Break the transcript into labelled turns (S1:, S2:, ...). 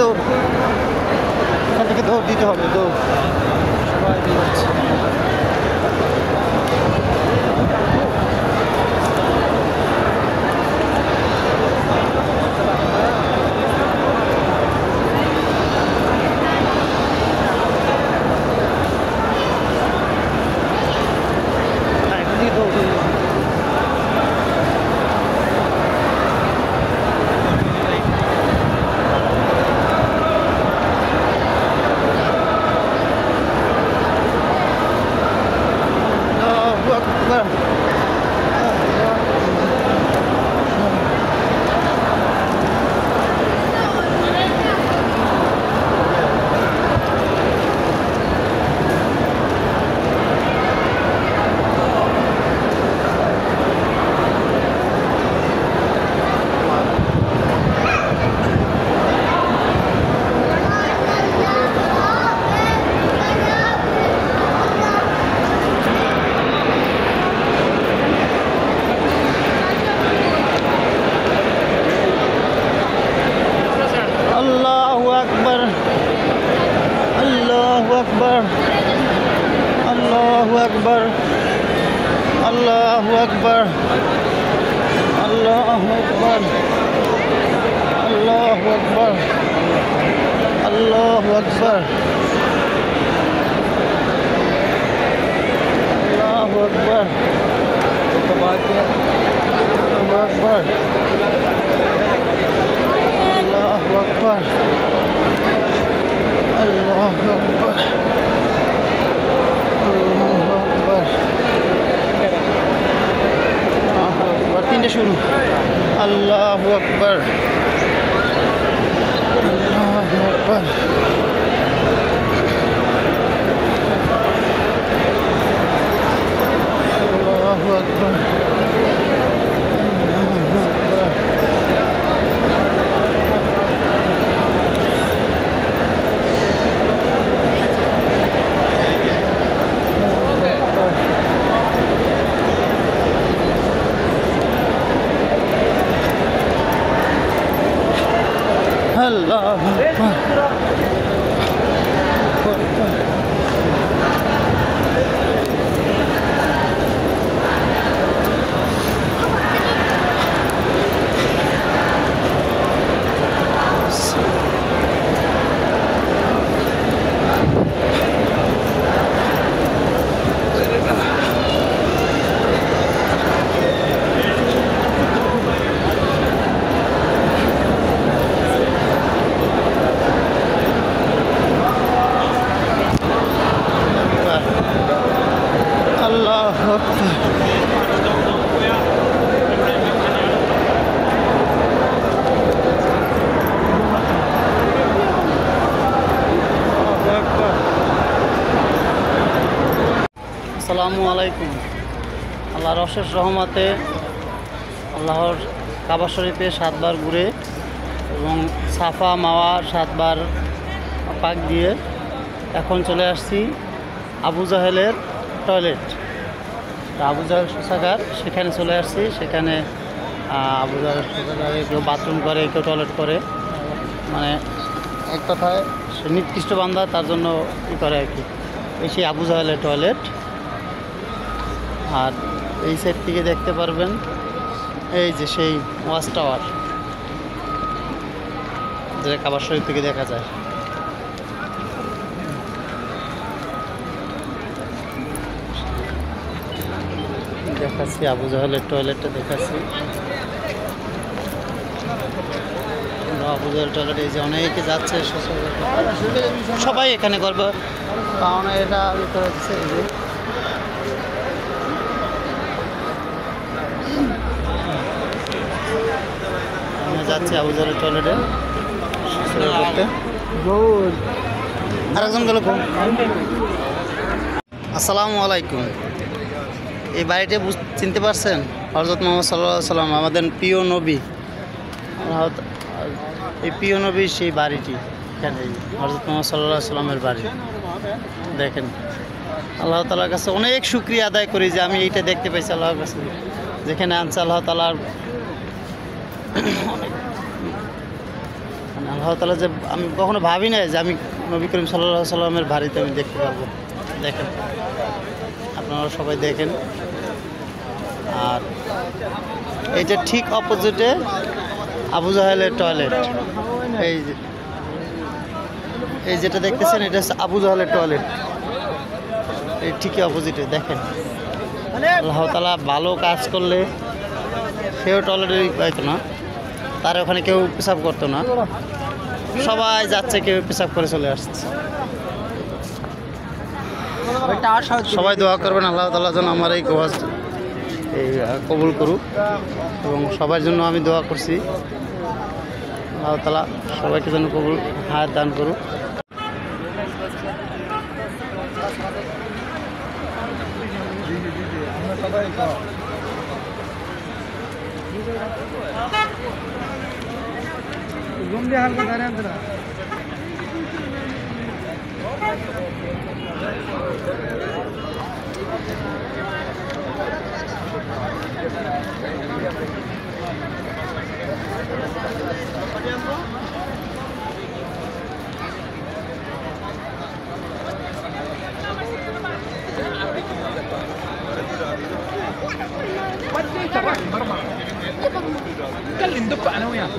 S1: দৌড়, এখান থেকে দৌড় দিতে হবে, দৌড় সবাই দিয়ে যাচ্ছে। Allahu Akbar, Allahu Akbar, Allahu Akbar, Allahu Akbar, Allahu Akbar, Allahu Akbar, Allahu Akbar, Allahu Akbar, Allahu Akbar. তিনটে শুরু। আল্লাহু আকবার, আল্লাহু আকবার, আল্লাহু আকবার, Allahu Akbar. আসসালামু আলাইকুম। আল্লাহর অশেষ রহমতে আল্লাহর কাবা শরীফে 7 বার ঘুরে এবং সাফা মাওয়া 7 বার পাক দিয়ে এখন চলে আসছি আবু জাহেলের টয়লেট, আবু জাহেল শৌচাগার, সেখানে চলে আসছি। সেখানে আবু জাহেল শৌচাগারে কেউ বাথরুম করে, কেউ টয়লেট করে, মানে এক কথায় সে নিকৃষ্ট বান্দা, তার জন্য ই করে আর কি। এই সেই আবু জাহেলের টয়লেট। আর এই সাইড থেকে দেখতে পারবেন এই যে সেই ওয়াচ টাওয়ার, যেটা কাবা শরীফ থেকে দেখা যায়। দেখাচ্ছি আবু জাহেলের টয়লেটটা দেখাচ্ছি। আবু জাহেল টয়লেট এই যে অনেকে যাচ্ছে, সবাই এখানে করবে, কারণ এটা ভিতরে হচ্ছে এই যে যাচ্ছে আবু জাহেলের টয়লেটে করতে। আরেকজন গেল। আসসালামু আলাইকুম। এই বাড়িটা চিনতে পারছেন? হযরত মুহাম্মদ সাল্লাল্লাহু আলাইহি ওয়াসাল্লাম, আমাদের প্রিয় নবী, এই প্রিয় নবীর সেই বাড়িটি এখানে, হযরত মুহাম্মদ সাল্লাল্লাহু আলাইহি ওয়াসাল্লামের বাড়ি। দেখেন, আল্লাহ তাআলার কাছে অনেক শুকরিয়া আদায় করি যে আমি এইটা দেখতে পাইছি আল্লাহর কাছে, যেখানে আনছে আল্লাহ তাআলার আল্লাহ তাআলা যে আমি কখনো ভাবি নাই যে আমি নবী করিম সাল্লাল্লাহু আলাইহি সাল্লামের বাড়িতে আমি দেখতে পারবো। দেখেন, আপনারা সবাই দেখেন। আর এইটা ঠিক অপোজিটে আবু জাহেলের টয়লেট। এই যেটা দেখতেছেন এটা হচ্ছে আবু জাহেলের টয়লেট, এই ঠিকই অপোজিটে। দেখেন, আল্লাহ তাআলা ভালো কাজ করলে সেও টয়লেটেরই পাইতো না, তার ওখানে কেউ পেশাব করতো না, সবাই যাচ্ছে, কেউ পেশাব করে চলে আসছে। সবাই দোয়া করবেন আল্লাহ তাআলা যেন আমার এই গোয়াজ এই কবুল করুক, এবং সবার জন্য আমি দোয়া করছি আল্লাহ তাআলা সবাইকে যেন কবুল হায়াত দান করুক।
S2: ودي تبع المرمى نتكلم دق انا وياك